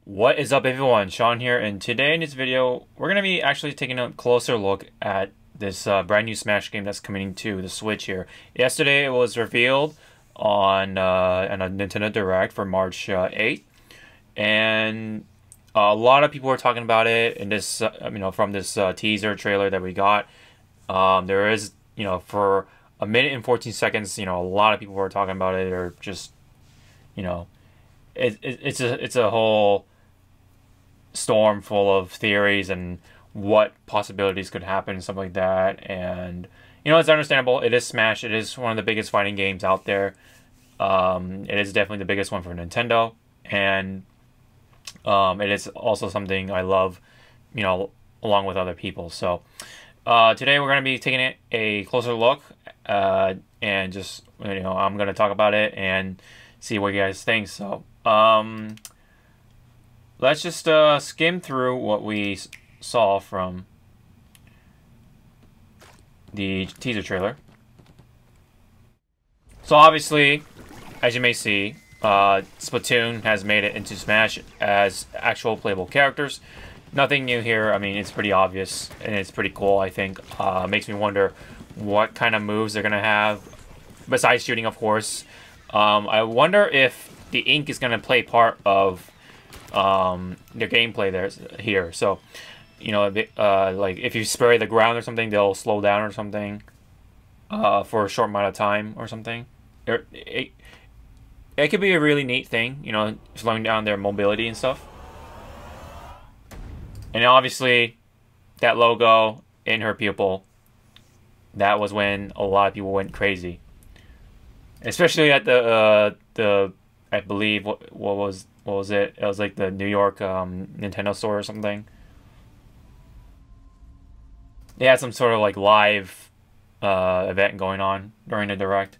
What is up, everyone? Sean here, and today in this video we're going to be actually taking a closer look at this brand new Smash game that's coming to the Switch here. Yesterday it was revealed on a Nintendo Direct for March 8th, and a lot of people were talking about it in this, from this teaser trailer that we got. There is, for a minute and 14 seconds, a lot of people were talking about it, or just, you know, it's a whole storm full of theories and what possibilities could happen and stuff like that. And it's understandable. It is Smash. It is one of the biggest fighting games out there. It is definitely the biggest one for Nintendo, and it is also something I love, along with other people. So today we're going to be taking a closer look, and just I'm going to talk about it and see what you guys think. So let's just skim through what we saw from the teaser trailer. So obviously, as you may see, Splatoon has made it into Smash as actual playable characters. Nothing new here. I mean, it's pretty obvious and it's pretty cool, I think. Makes me wonder what kind of moves they're going to have, besides shooting, of course. I wonder if the ink is going to play part of their gameplay here. So, like if you spray the ground or something, they'll slow down or something for a short amount of time or something. It could be a really neat thing, slowing down their mobility and stuff. And obviously, that logo in her pupil, that was when a lot of people went crazy. Especially at the I believe what was it? It was like the New York Nintendo store or something. They had some sort of like live event going on during the Direct.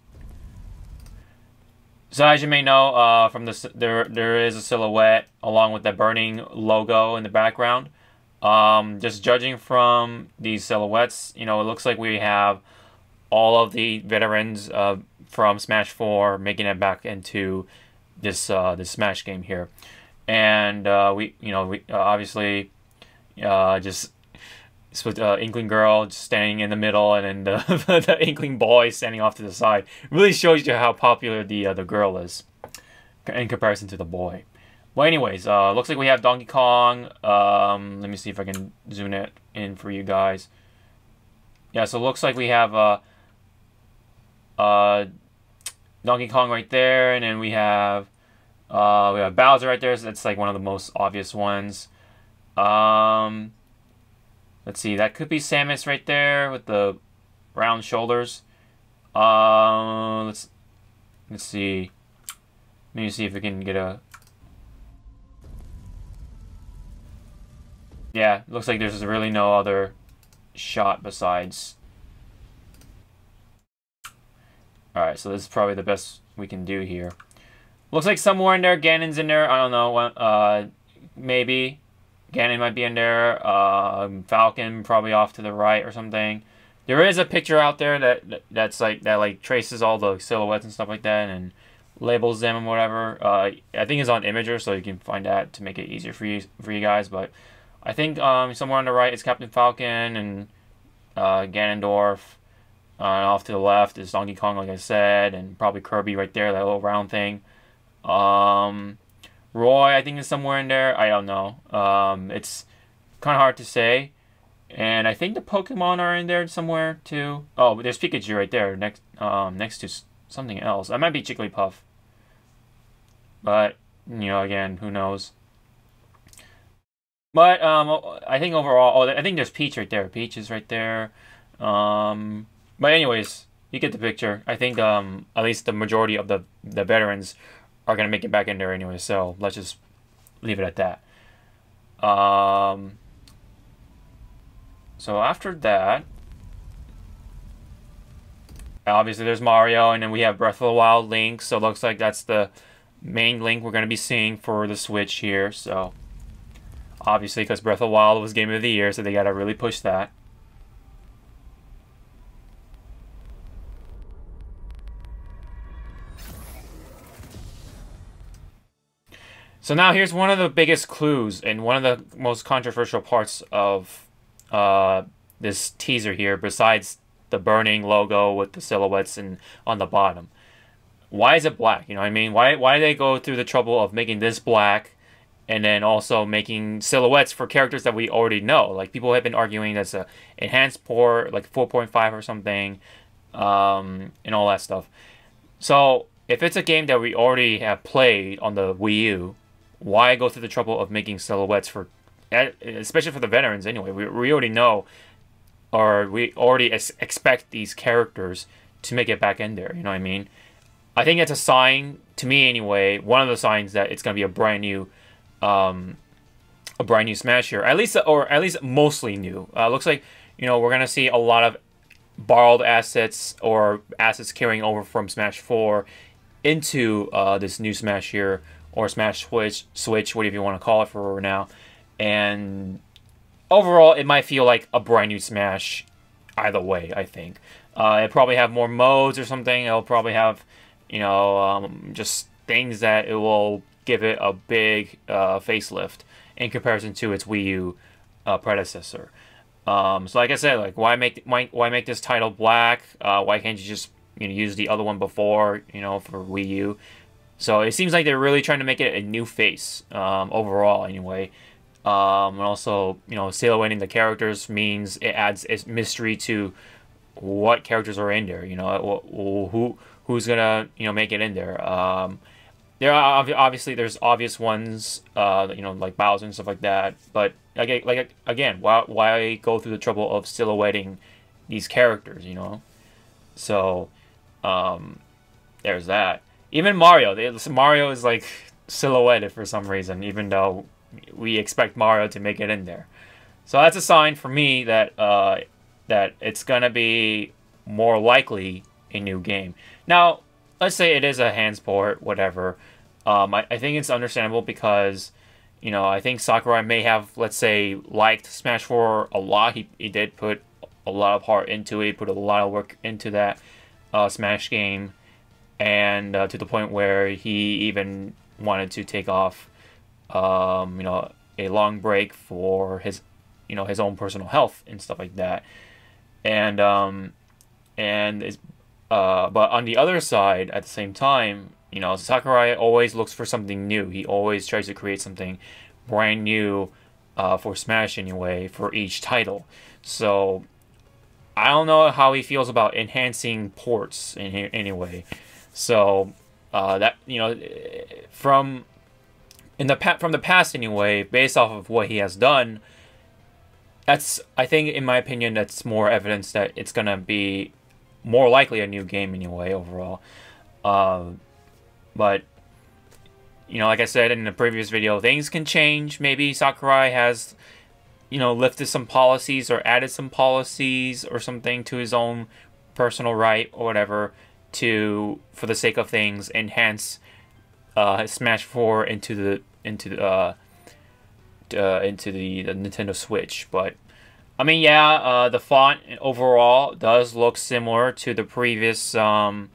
So as you may know, from this there is a silhouette along with the burning logo in the background. Just judging from these silhouettes, it looks like we have all of the veterans from Smash 4 making it back into this Smash game here, and we obviously just with Inkling Girl just standing in the middle, and then the Inkling Boy standing off to the side. It really shows you how popular the girl is in comparison to the boy. Well, anyways, looks like we have Donkey Kong. Let me see if I can zoom it in for you guys. Yeah, so it looks like we have Donkey Kong right there, and then we have Bowser right there. So that's like one of the most obvious ones. Let's see, that could be Samus right there with the round shoulders. Let's see. Let me see if we can get a. Yeah, looks like there's really no other shot besides. Alright, so this is probably the best we can do here. Looks like somewhere in there, Ganon's in there. I don't know. Maybe. Ganon might be in there. Falcon probably off to the right or something. There is a picture out there that traces all the silhouettes and stuff like that and labels them and whatever. I think it's on Imager, so you can find that to make it easier for you guys. But I think somewhere on the right is Captain Falcon and Ganondorf. Off to the left is Donkey Kong, like I said, and probably Kirby right there, that little round thing. Roy, I think, is somewhere in there. I don't know. It's kind of hard to say. And I think the Pokemon are in there somewhere, too. Oh, there's Pikachu right there, next to something else. That might be Jigglypuff. But, again, who knows. But, I think overall... Oh, I think there's Peach right there. Peach is right there. But anyways, you get the picture. I think at least the majority of the veterans are going to make it back in there anyway, so let's just leave it at that. So after that, obviously there's Mario, and then we have Breath of the Wild Link, so it looks like that's the main Link we're going to be seeing for the Switch here, so obviously because Breath of the Wild was Game of the Year, so they got to really push that. So now here's one of the biggest clues and one of the most controversial parts of this teaser here, besides the burning logo with the silhouettes and on the bottom. Why is it black? You know what I mean? Why do they go through the trouble of making this black and then also making silhouettes for characters that we already know? Like, people have been arguing that's a enhanced port, like 4.5 or something, and all that stuff. So if it's a game that we already have played on the Wii U, why go through the trouble of making silhouettes for, especially for the veterans anyway? We already know, or we already expect these characters to make it back in there. You know what I mean? I think it's a sign, to me anyway, one of the signs that it's going to be a brand new Smash here. At least mostly new. Looks like, you know, we're going to see a lot of borrowed assets or assets carrying over from Smash 4 into this new Smash here, or Smash Switch, whatever you want to call it for now. And overall, it might feel like a brand new Smash either way, I think. It'll probably have more modes or something. It'll probably have, you know, just things that it will give it a big facelift in comparison to its Wii U predecessor. So like I said, like, why make this title black? Why can't you just, you know, use the other one before, you know, for Wii U? So it seems like they're really trying to make it a new face, overall anyway. And also, you know, silhouetting the characters means it adds a mystery to what characters are in there. You know, who's gonna, you know, make it in there. There are obviously there's obvious ones, you know, like Bowser and stuff like that. But again, why go through the trouble of silhouetting these characters? You know, so there's that. Even Mario is like silhouetted for some reason, even though we expect Mario to make it in there. So that's a sign for me that that it's gonna be more likely a new game. Now, let's say it is a hands port, whatever. I think it's understandable because, you know, I think Sakurai may have, let's say, liked Smash 4 a lot. He did put a lot of heart into it, put a lot of work into that Smash game, and to the point where he even wanted to take off, you know, a long break for his, you know, his own personal health and stuff like that. And but on the other side, at the same time, you know, Sakurai always looks for something new. He always tries to create something brand new for Smash anyway, for each title. So I don't know how he feels about enhancing ports in here anyway. So that, you know, from the past anyway, based off of what he has done, that's, I think, in my opinion, that's more evidence that it's gonna be more likely a new game anyway overall. But, you know, like I said in the previous video, things can change. Maybe Sakurai has, you know, lifted some policies or added some policies or something to his own personal right or whatever to, for the sake of things, enhance Smash 4 into the Nintendo Switch. But I mean, yeah, the font overall does look similar to the previous the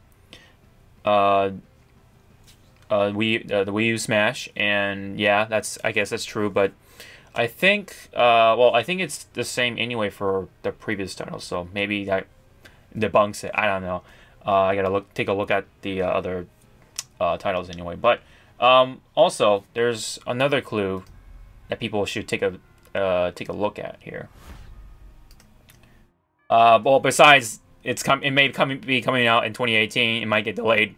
Wii U Smash, and yeah, I guess that's true. But I think, well, I think it's the same anyway for the previous title, so maybe that debunks it. I don't know. I gotta take a look at the other titles anyway. But also, there's another clue that people should take a look at here. Well, besides it may be coming out in 2018, it might get delayed.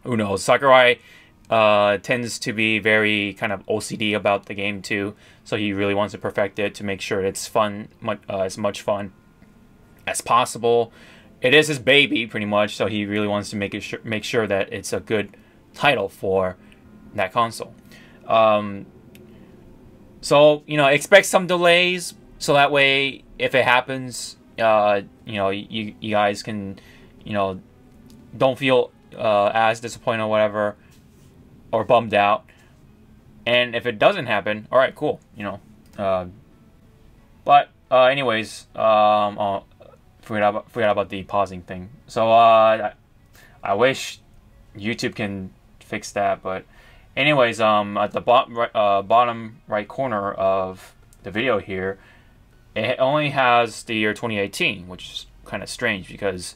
Who knows? Sakurai tends to be very kind of OCD about the game too, so he really wants to perfect it to make sure it's fun, as much fun as possible. It is his baby, pretty much, so he really wants to make sure that it's a good title for that console. So, you know, expect some delays, so that way, if it happens, you know, you guys can, you know, don't feel as disappointed or whatever, or bummed out. And if it doesn't happen, all right, cool, you know. But anyways, forget about the pausing thing. So I wish YouTube can fix that, but Anyways, at the bottom right corner of the video here, it only has the year 2018, which is kind of strange because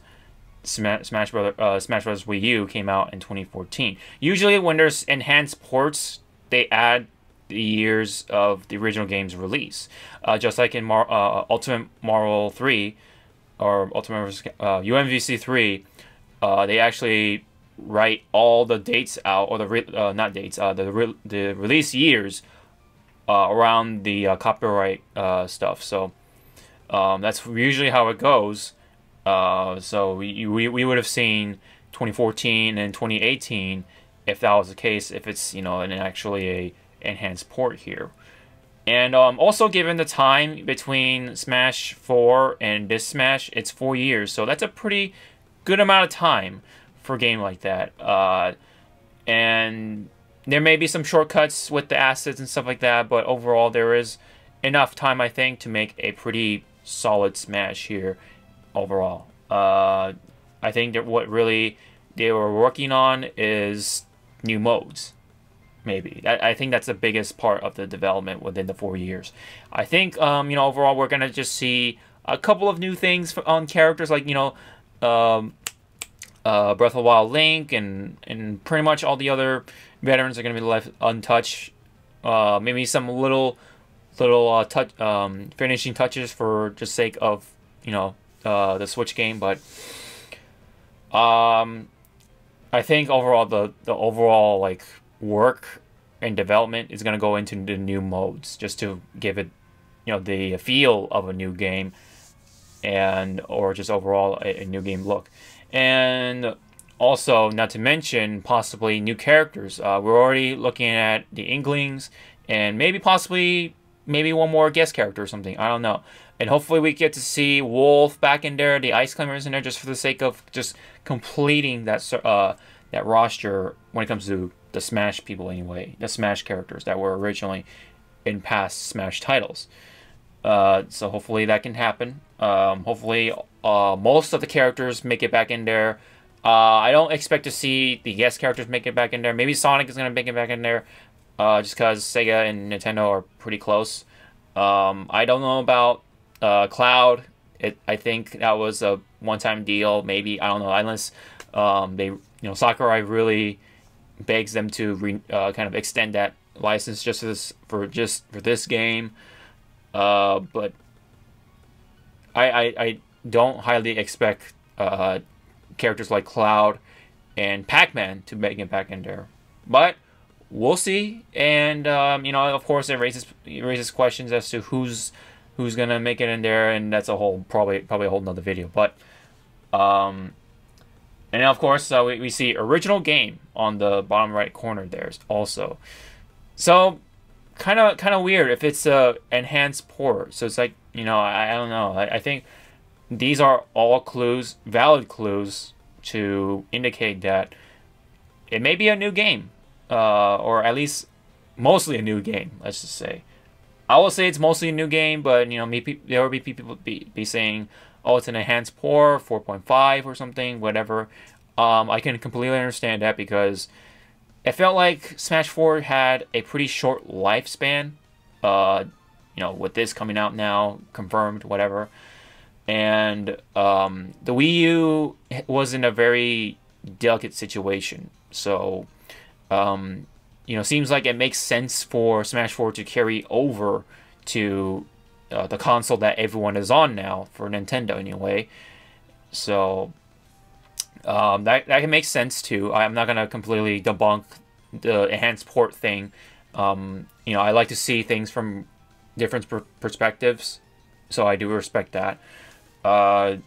Smash Bros. Wii U came out in 2014. Usually, when there's enhanced ports, they add the years of the original game's release. Just like in Ultimate Marvel 3 or Ultimate UMVC 3, they actually write all the dates out, or the not dates, the release years around the copyright stuff. So that's usually how it goes. So we would have seen 2014 and 2018 if that was the case, if it's, you know, actually a enhanced port here. And also, given the time between Smash 4 and this Smash, it's 4 years, so that's a pretty good amount of time for a game like that. And there may be some shortcuts with the assets and stuff like that, but overall there is enough time, I think, to make a pretty solid Smash here overall. I think that what really they were working on is new modes. Maybe. I think that's the biggest part of the development within the 4 years. I think, you know, overall we're going to just see a couple of new things on characters, like, you know, Breath of the Wild Link, and pretty much all the other veterans are going to be left untouched. Maybe some little finishing touches for just sake of, you know, the Switch game, but I think overall the overall like work and development is going to go into the new modes just to give it, you know, the feel of a new game, and or just overall a new game look. And also, not to mention possibly new characters. We're already looking at the Inklings, and maybe possibly one more guest character or something. I don't know. And hopefully we get to see Wolf back in there, the Ice Climbers in there, just for the sake of just completing that that roster when it comes to the Smash people anyway, the Smash characters that were originally in past Smash titles. So hopefully that can happen. Hopefully most of the characters make it back in there. I don't expect to see the guest characters make it back in there. Maybe Sonic is going to make it back in there, just because Sega and Nintendo are pretty close. I don't know about Cloud. I think that was a one-time deal. Maybe, I don't know, unless they, you know, Sakurai really begs them to kind of extend that license just for this game. But I don't highly expect characters like Cloud and Pac-Man to make it back in there, but we'll see. And you know, of course, it raises questions as to who's gonna make it in there, and that's a whole probably a whole nother video. But and of course, we see original game on the bottom right corner there also. So kind of weird if it's a enhanced port. So it's like, you know, I don't know. I think these are all clues, valid clues, to indicate that it may be a new game, or at least mostly a new game. Let's just say. I will say it's mostly a new game, but you know, there will be people be saying, "Oh, it's an enhanced port, 4.5 or something, whatever." I can completely understand that because it felt like Smash 4 had a pretty short lifespan. You know, with this coming out now, confirmed, whatever. And the Wii U was in a very delicate situation. So, you know, seems like it makes sense for Smash 4 to carry over to the console that everyone is on now, for Nintendo anyway. So, that can make sense too. I'm not going to completely debunk the enhanced port thing. You know, I like to see things from different perspectives, so I do respect that. But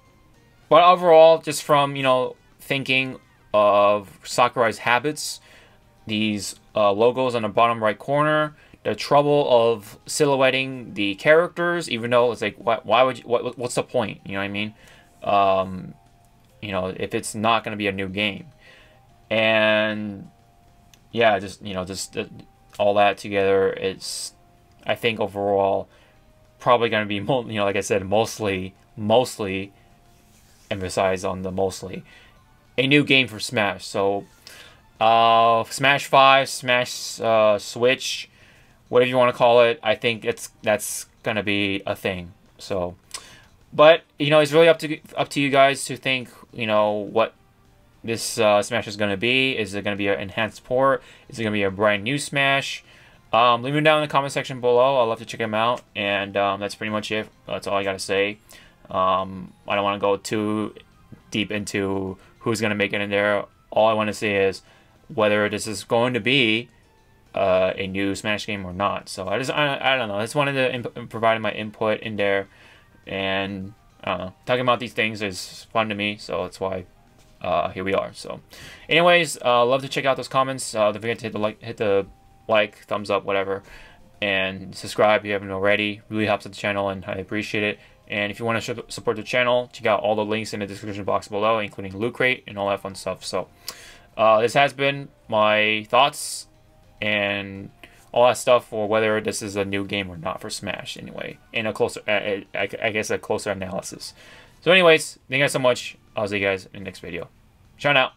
overall, just from, you know, thinking of Sakurai's habits, these logos on the bottom right corner, the trouble of silhouetting the characters, even though it's like, why would you, what's the point? You know what I mean? You know, if it's not going to be a new game. And yeah, just, you know, just all that together, it's, I think overall probably going to be, you know, like I said, mostly emphasize on the mostly a new game for Smash. So Smash 5, Smash Switch, whatever you want to call it. I think that's gonna be a thing. So, but you know, it's really up to you guys to think. You know what this Smash is gonna be. Is it gonna be an enhanced port? Is it gonna be a brand new Smash? Leave them down in the comment section below. I'd love to check them out. And that's pretty much it. That's all I gotta say. I don't want to go too deep into who's gonna make it in there. All I want to say is whether this is going to be a new Smash game or not. So I don't know. I just wanted to provide my input in there, and I don't know. Talking about these things is fun to me, so that's why here we are. So, anyways, love to check out those comments. Don't forget to hit the like, thumbs up, whatever, and subscribe if you haven't already. Really helps out the channel, and I appreciate it. And if you want to support the channel, check out all the links in the description box below, including Loot Crate and all that fun stuff. So, this has been my thoughts and all that stuff for whether this is a new game or not for Smash. Anyway, in a closer, I guess a closer analysis. So, anyways, thank you guys so much. I'll see you guys in the next video. Ciao now.